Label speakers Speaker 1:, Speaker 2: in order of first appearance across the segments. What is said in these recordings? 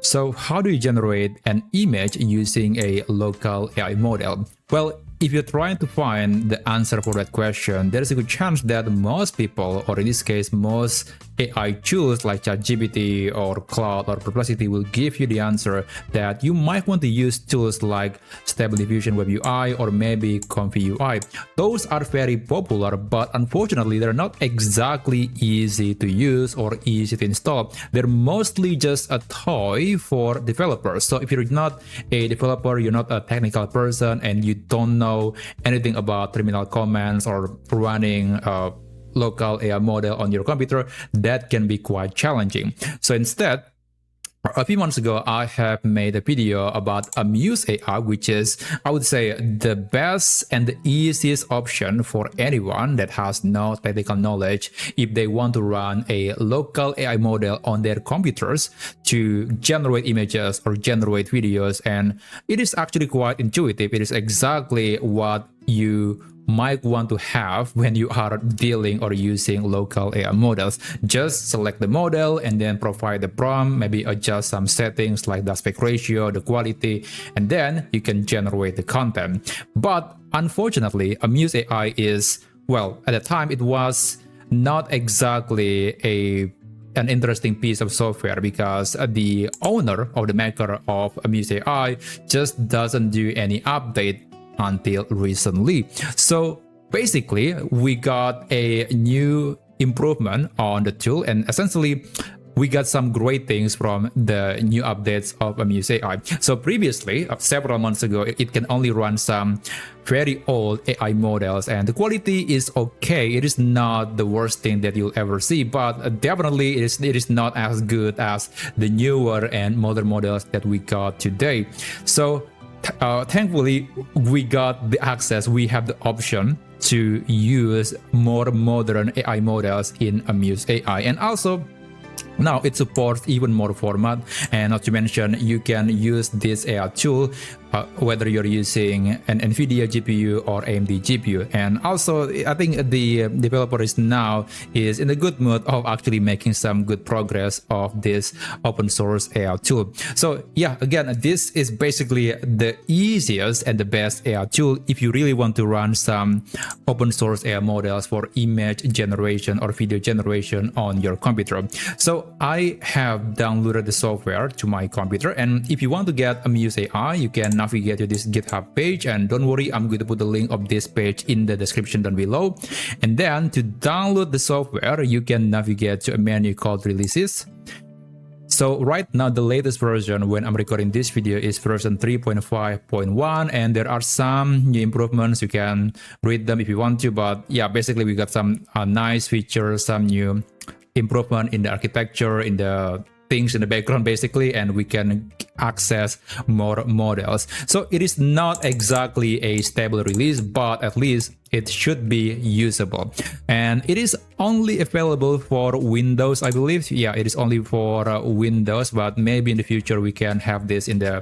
Speaker 1: So how do you generate an image using a local AI model? Well, if you're trying to find the answer for that question, there's a good chance that most people, or in this case, most AI tools like ChatGPT or Claude or Perplexity will give you the answer that you might want to use tools like Stable Diffusion Web UI or maybe Comfy UI. Those are very popular, but unfortunately, they're not exactly easy to use or easy to install. They're mostly just a toy for developers. So if you're not a developer, you're not a technical person, and you don't know anything about terminal commands or running a local AI model on your computer, that can be quite challenging. So instead, a few months ago, I have made a video about Amuse AI, which is, I would say, the best and the easiest option for anyone that has no technical knowledge if they want to run a local AI model on their computers to generate images or generate videos. And it is actually quite intuitive. It is exactly what you might want to have when you are dealing or using local AI models. Just select the model and then provide the prompt, maybe adjust some settings like the aspect ratio, the quality, and then you can generate the content. But unfortunately, Amuse AI is, well, at the time it was not exactly an interesting piece of software because the owner or the maker of Amuse AI just doesn't do any update until recently. So basically, we got a new improvement on the tool, and essentially we got some great things from the new updates of Amuse AI. So previously, several months ago, it can only run some very old AI models, and the quality is okay. It is not the worst thing that you'll ever see, but definitely it is not as good as the newer and modern models that we got today. So thankfully, we got the access, we have the option to use more modern AI models in Amuse AI. And also, now it supports even more format, and not to mention you can use this AI tool whether you're using an NVIDIA GPU or AMD GPU. And also, I think the developer is in a good mood of actually making some good progress of this open source AI tool. So yeah, again, this is basically the easiest and the best AI tool if you really want to run some open source AI models for image generation or video generation on your computer. So I have downloaded the software to my computer, and if you want to get Amuse AI, you can navigate to this GitHub page, and don't worry, I'm going to put the link of this page in the description down below. And then to download the software, you can navigate to a menu called Releases. So right now, the latest version when I'm recording this video is version 3.5.1, and there are some new improvements. You can read them if you want to, but yeah, basically we got some nice features, some new improvement in the architecture, in the things in the background basically, and we can access more models. So it is not exactly a stable release, but at least it should be usable. And it is only available for Windows, I believe. Yeah, it is only for Windows, but maybe in the future we can have this in the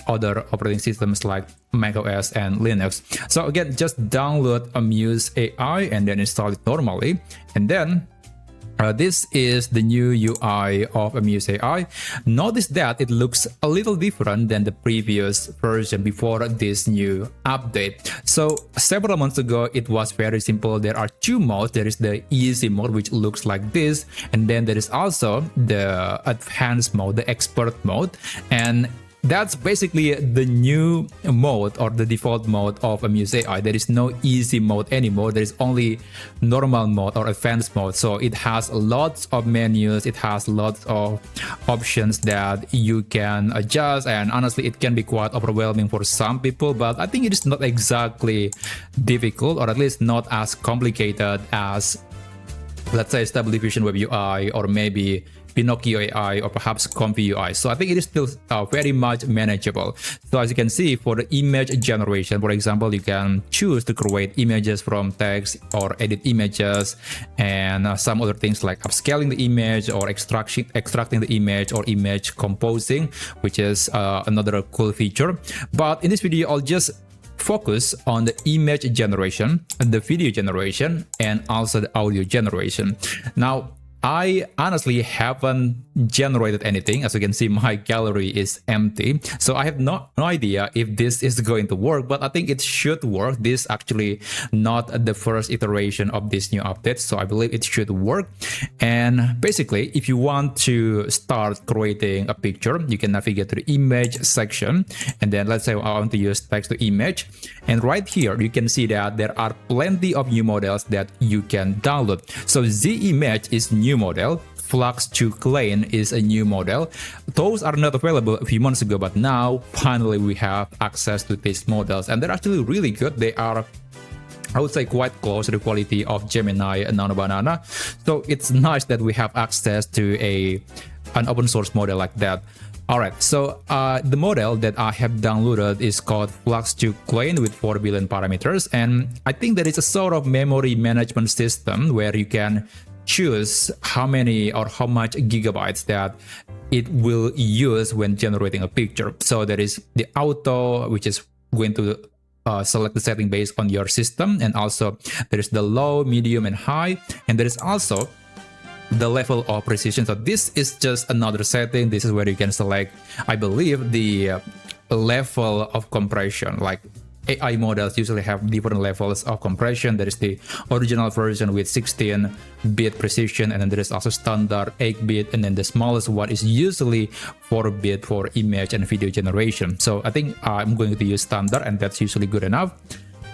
Speaker 1: other operating systems like macOS and Linux. So again, just download Amuse AI and then install it normally, and then this is the new UI of Amuse AI. Notice that it looks a little different than the previous version before this new update. So several months ago, it was very simple. There are two modes. There is the easy mode, which looks like this, and then there is also the advanced mode, the expert mode. And that's basically the new mode or the default mode of Amuse AI. There is no easy mode anymore. There is only normal mode or advanced mode. So it has lots of menus. It has lots of options that you can adjust. And honestly, it can be quite overwhelming for some people, but I think it is not exactly difficult, or at least not as complicated as, let's say, Stable Diffusion Web UI or maybe Pinocchio AI or perhaps Comfy UI. So I think it is still very much manageable. So as you can see, for the image generation, for example, you can choose to create images from text or edit images and some other things like upscaling the image or extracting the image or image composing, which is another cool feature. But in this video, I'll just focus on the image generation, the video generation, and also the audio generation. Now, I honestly haven't generated anything. As you can see, my gallery is empty. So I have no idea if this is going to work, but I think it should work. This actually not the first iteration of this new update. So I believe it should work. And basically, if you want to start creating a picture, you can navigate to the image section. And then let's say I want to use text to image. And right here, you can see that there are plenty of new models that you can download. So Z-Image is new model. Flux to Clean is a new model. Those are not available a few months ago, but now finally we have access to these models, and they're actually really good. They are, I would say, quite close to the quality of Gemini and Nano Banana. So it's nice that we have access to an open source model like that. Alright, so the model that I have downloaded is called Flux to Clean with 4 billion parameters, and I think that it's a sort of memory management system where you can choose how many or how much gigabytes that it will use when generating a picture. So there is the auto, which is going to select the setting based on your system, and also there is the low, medium, and high, and there is also the level of precision. So this is just another setting. This is where you can select, I believe, the level of compression. Like AI models usually have different levels of compression. There is the original version with 16-bit precision, and then there is also standard 8-bit, and then the smallest one is usually 4-bit for image and video generation. So I think I'm going to use standard, and that's usually good enough.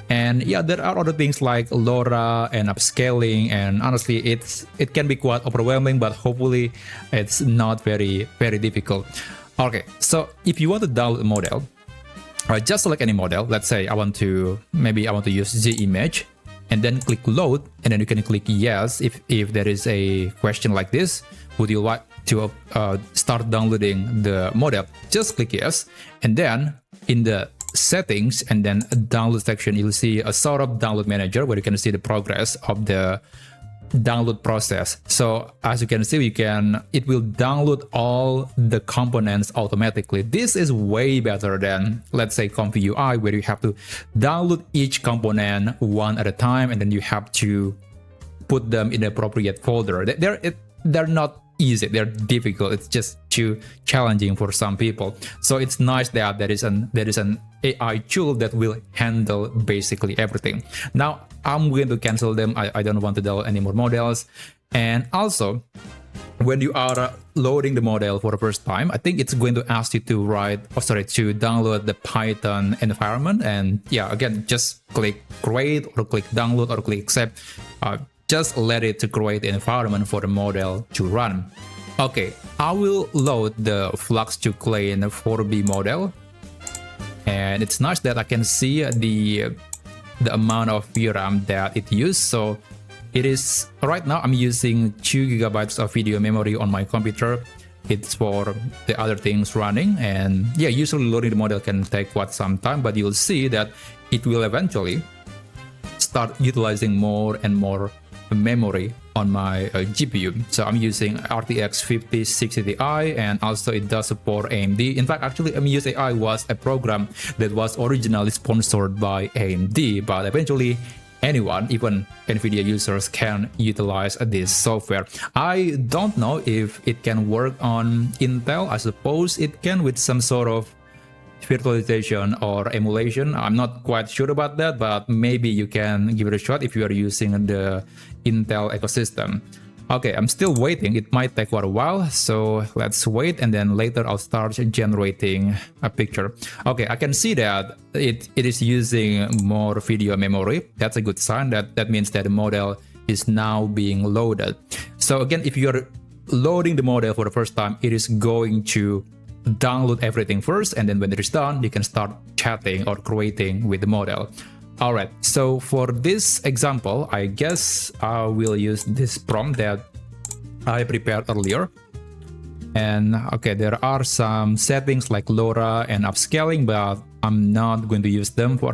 Speaker 1: And yeah, there are other things like LoRa and upscaling, and honestly, it can be quite overwhelming, but hopefully it's not very difficult. Okay, so if you want to download a model, just select any model. Let's say I want to use Z-Image, and then click load, and then you can click yes if there is a question like this. Would you like to start downloading the model? Just click yes, and then in the settings and then download section, you'll see a sort of download manager where you can see the progress of the download process. So as you can see, it will download all the components automatically. This is way better than, let's say, Comfy UI, where you have to download each component one at a time, and then you have to put them in the appropriate folder. They're not easy, they're difficult. It's just too challenging for some people. So it's nice that there is an AI tool that will handle basically everything. Now I'm going to cancel them. I don't want to download any more models. And also, when you are loading the model for the first time, I think it's going to ask you to download the Python environment. And yeah, again, just click create or click download or click accept. Just let it to create the environment for the model to run. Okay, I will load the Flux to Clean 4B model. And it's nice that I can see the amount of VRAM that it used. So it is, right now I'm using 2 gigabytes of video memory on my computer. It's for the other things running, and yeah, usually loading the model can take quite some time, but you'll see that it will eventually start utilizing more and more memory on my GPU. So I'm using RTX 5060 Ti, and also it does support AMD. In fact, actually, Amuse AI was a program that was originally sponsored by AMD, but eventually anyone, even NVIDIA users, can utilize this software. I don't know if it can work on Intel. I suppose it can with some sort of virtualization or emulation. I'm not quite sure about that, but maybe you can give it a shot if you are using the Intel ecosystem. Okay, I'm still waiting. It might take quite a while, so let's wait, and then later I'll start generating a picture. Okay, I can see that it is using more video memory. That's a good sign. That means that the model is now being loaded. So again, if you're loading the model for the first time, it is going to download everything first, and then when it is done, you can start chatting or creating with the model. Alright, so for this example, I guess I will use this prompt that I prepared earlier. And okay, there are some settings like LoRa and upscaling, but I'm not going to use them for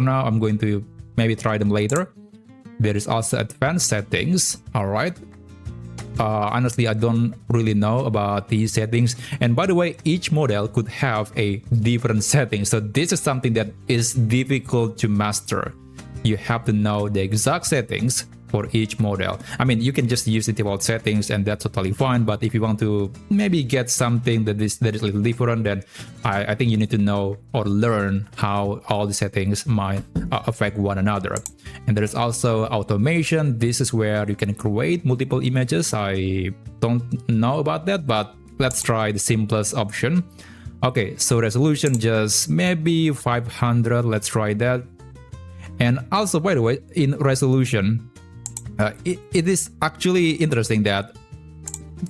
Speaker 1: now. I'm going to maybe try them later. There is also advanced settings. Alright. Honestly, I don't really know about these settings. And by the way, each model could have a different setting. So this is something that is difficult to master. You have to know the exact settings for each model. I mean, you can just use the default settings and that's totally fine, but if you want to maybe get something that is a little different, then I think you need to know or learn how all the settings might affect one another. And there's also automation. This is where you can create multiple images. I don't know about that, but let's try the simplest option. Okay, so resolution just maybe 500. Let's try that. And also, by the way, in resolution, it is actually interesting that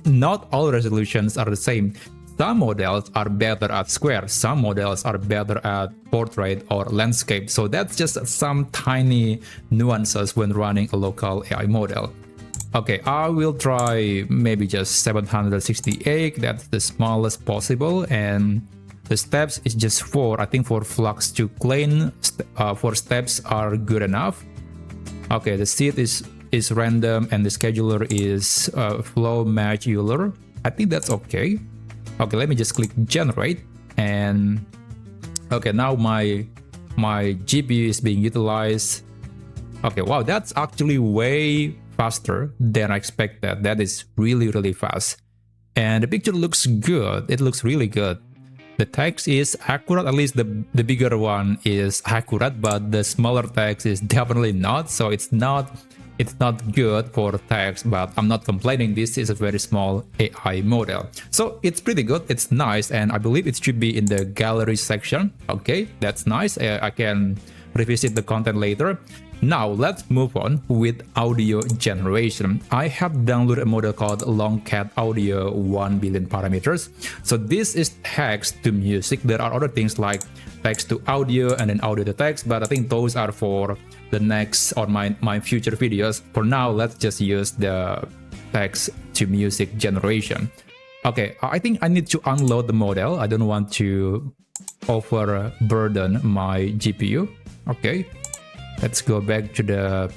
Speaker 1: not all resolutions are the same. Some models are better at square, some models are better at portrait or landscape. So that's just some tiny nuances when running a local AI model. Okay, I will try maybe just 768, that's the smallest possible, and the steps is just 4. I think for flux to clean, 4 steps are good enough. Okay, the seed is random and the scheduler is flow match Euler. I think that's okay. Okay, let me just click generate, and okay, now my GPU is being utilized. Okay, wow, that's actually way faster than I expected. That is really fast, and the picture looks good. It looks really good. The text is accurate, at least the bigger one is accurate, but the smaller text is definitely not. So it's not good for text, but I'm not complaining. This is a very small AI model, so it's pretty good. It's nice, and I believe it should be in the gallery section. Okay, that's nice. I can revisit the content later. Now let's move on with audio generation. I have downloaded a model called Longcat Audio 1 billion parameters. So this is text to music. There are other things like text to audio and then audio to text, but I think those are for the next or my future videos. For now, let's just use the text to music generation. Okay, I think I need to unload the model. I don't want to overburden my GPU. Okay. Let's go back to the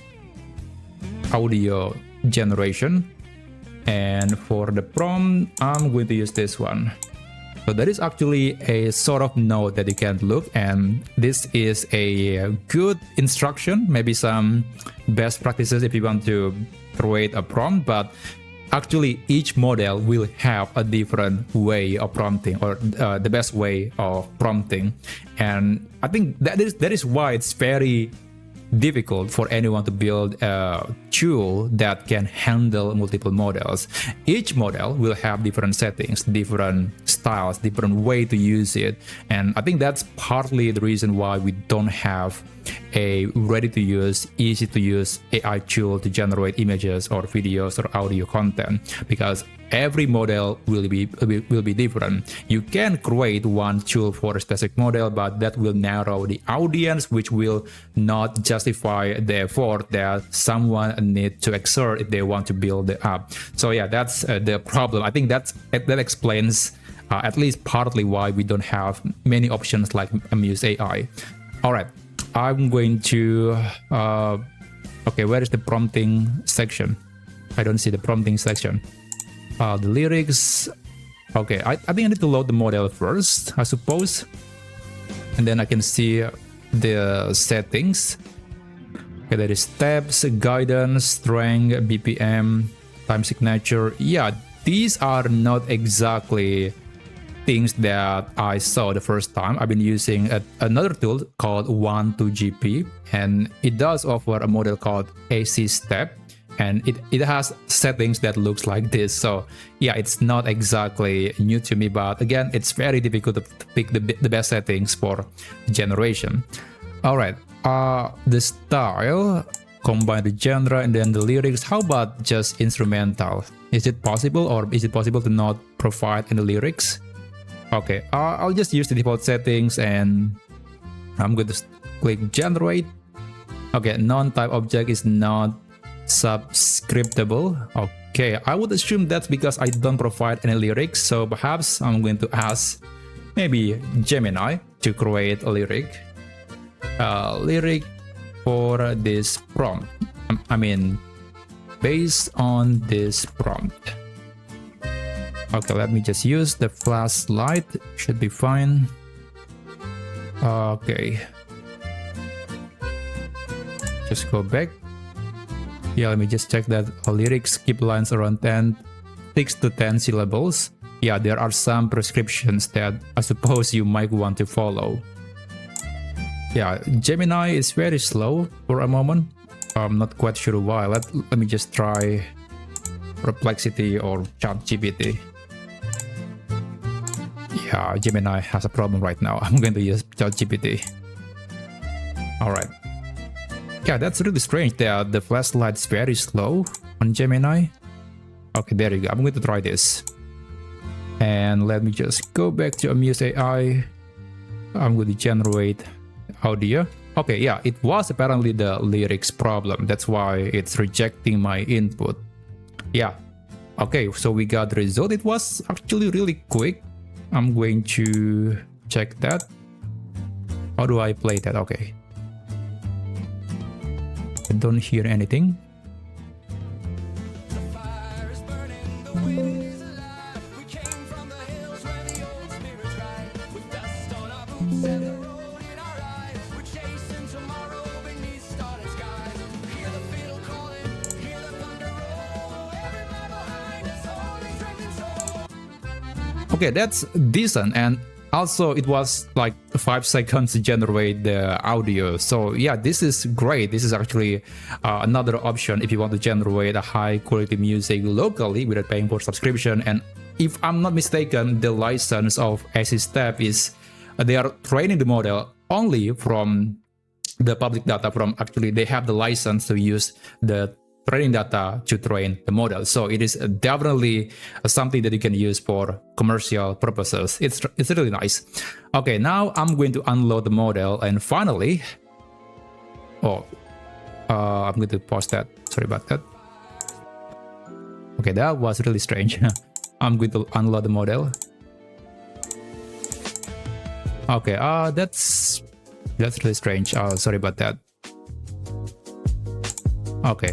Speaker 1: audio generation, and for the prompt, I'm going to use this one. So there is actually a sort of note that you can look, and this is a good instruction, maybe some best practices if you want to create a prompt, but actually each model will have a different way of prompting, or the best way of prompting. And I think that is why it's very difficult for anyone to build a tool that can handle multiple models. Each model will have different settings, different styles, different way to use it, and I think that's partly the reason why we don't have a ready-to-use, easy-to-use AI tool to generate images or videos or audio content, because every model will be different. You can create one tool for a specific model, but that will narrow the audience, which will not justify the effort that someone needs to exert if they want to build the app. So yeah, that's the problem. I think that explains at least partly why we don't have many options like Amuse AI. All right, I'm going to okay, where is the prompting section? I don't see the prompting section. The lyrics. Okay, I think I need to load the model first, I suppose, and then I can see the settings. Okay, there is steps, guidance, strength, BPM, time signature. Yeah, these are not exactly things that I saw the first time. I've been using another tool called 12GP, and it does offer a model called AC Step, and it has settings that looks like this. So yeah, it's not exactly new to me, but again, it's very difficult to pick the best settings for generation. All right, the style, combine the genre and then the lyrics. How about just instrumental? Is it possible, or is it possible to not provide any lyrics? Okay, I'll just use the default settings, and I'm going to click generate. Okay, non-type object is not subscriptable. Okay, I would assume that's because I don't provide any lyrics, so perhaps I'm going to ask maybe Gemini to create a lyric for this prompt. I mean, based on this prompt. Okay, let me just use the flashlight, should be fine. Okay, just go back. Yeah, let me just check that lyrics keep lines around 6 to 10 syllables. Yeah, there are some prescriptions that I suppose you might want to follow. Yeah, Gemini is very slow for a moment. I'm not quite sure why. Let me just try Perplexity or ChatGPT. Yeah, Gemini has a problem right now. I'm going to use ChatGPT. Alright. Yeah, that's really strange that the flashlight's very slow on Gemini. Okay, there you go. I'm going to try this. And let me just go back to Amuse AI. I'm going to generate audio. Okay, yeah, it was apparently the lyrics problem. That's why it's rejecting my input. Yeah. Okay, so we got the result. It was actually really quick. I'm going to check that. How do I play that? Okay. I don't hear anything. Okay, that's decent, and also it was like 5 seconds to generate the audio. So yeah, this is great. This is actually another option if you want to generate a high quality music locally without paying for subscription. And if I'm not mistaken, the license of AsapGuide is they are training the model only from the public data. From actually they have the license to use the training data to train the model. So it is definitely something that you can use for commercial purposes. It's really nice. Okay, now I'm going to unload the model, and finally, I'm going to pause that. Sorry about that. Okay, that was really strange. I'm going to unload the model. Okay, that's really strange. Sorry about that. Okay.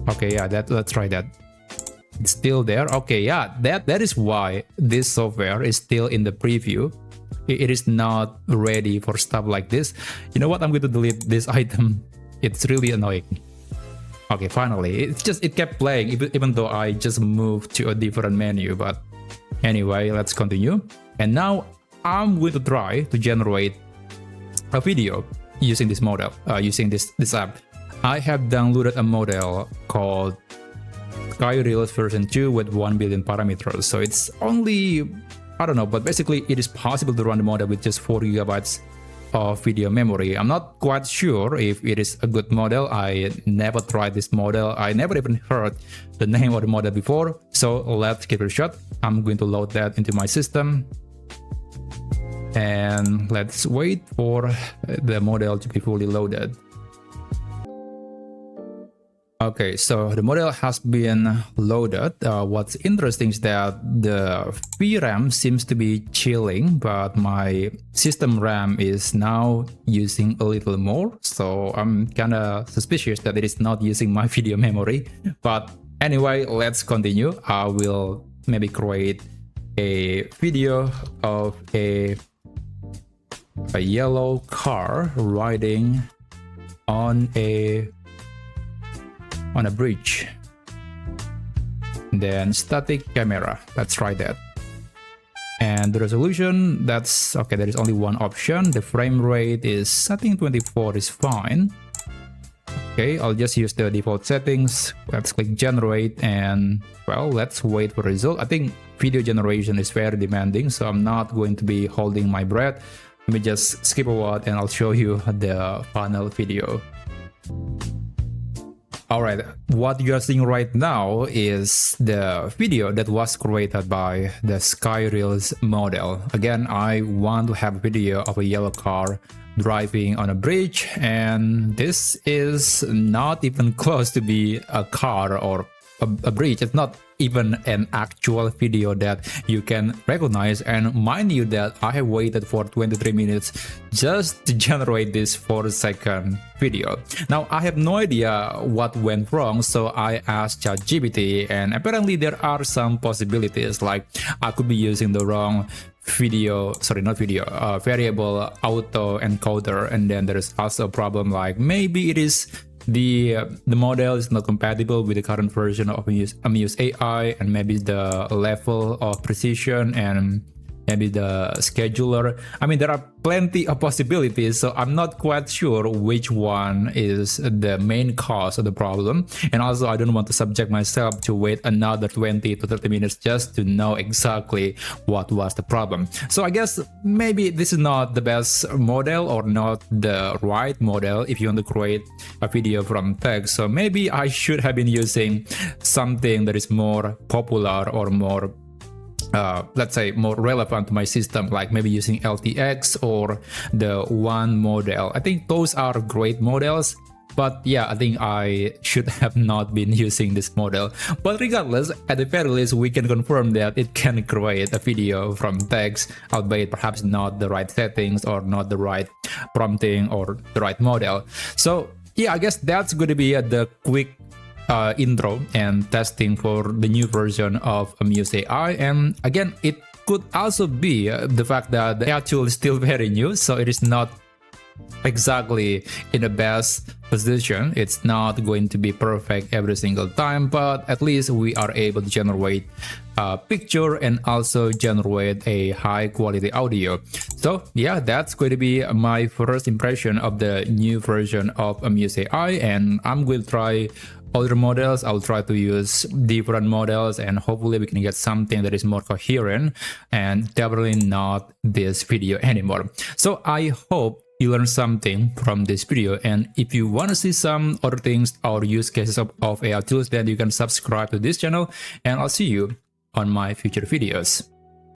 Speaker 1: Okay, yeah, let's try that. It's still there. Okay, yeah, that is why this software is still in the preview. It is not ready for stuff like this. You know what? I'm going to delete this item. It's really annoying. Okay, finally, it kept playing even though I just moved to a different menu. But anyway, let's continue. And now I'm going to try to generate a video using this model, using this app. I have downloaded a model called SkyReels version 2 with 1 billion parameters. So it's only, I don't know, but basically it is possible to run the model with just 4 gigabytes of video memory. I'm not quite sure if it is a good model. I never tried this model. I never even heard the name of the model before. So let's give it a shot. I'm going to load that into my system. And let's wait for the model to be fully loaded. Okay, so the model has been loaded. What's interesting is that the VRAM seems to be chilling, but my system RAM is now using a little more. So I'm kind of suspicious that it is not using my video memory. But anyway, let's continue. I will maybe create a video of a yellow car riding on a bridge. Then static camera, let's try that. And the resolution, that's okay, there is only one option. The frame rate is, I think 24 is fine. Okay, I'll just use the default settings. Let's click generate, and well, let's wait for result. I think video generation is very demanding, so I'm not going to be holding my breath. Let me just skip a word and I'll show you the final video. Alright, what you are seeing right now is the video that was created by the SkyReels model. Again, I want to have a video of a yellow car driving on a bridge, and this is not even close to be a car or a bridge. It's not even an actual video that you can recognize. And mind you that I have waited for 23 minutes just to generate this 4-second video. Now I have no idea what went wrong, so I asked ChatGPT, and apparently there are some possibilities, like I could be using the wrong video, sorry, not video, variable auto encoder, and then there is also a problem like maybe it is the model is not compatible with the current version of Amuse AI, and maybe the level of precision and maybe the scheduler. I mean, there are plenty of possibilities, so I'm not quite sure which one is the main cause of the problem. And also, I don't want to subject myself to wait another 20 to 30 minutes just to know exactly what was the problem. So I guess maybe this is not the best model or not the right model if you want to create a video from text. So maybe I should have been using something that is more popular or more let's say more relevant to my system, like maybe using LTX or the one model. I think those are great models, but yeah, I think I should have not been using this model. But regardless, at the very least, we can confirm that it can create a video from text, albeit perhaps not the right settings or not the right prompting or the right model. So yeah, I guess that's going to be the quick intro and testing for the new version of Amuse AI. And again, it could also be the fact that the AI tool is still very new, so it is not exactly in the best position. It's not going to be perfect every single time, but at least we are able to generate a picture and also generate a high quality audio. So yeah, that's going to be my first impression of the new version of Amuse AI, and I'm going to try other models. I'll try to use different models, and hopefully we can get something that is more coherent, and definitely not this video anymore. So I hope you learned something from this video, and if you want to see some other things or use cases of AI tools, then you can subscribe to this channel, and I'll see you on my future videos.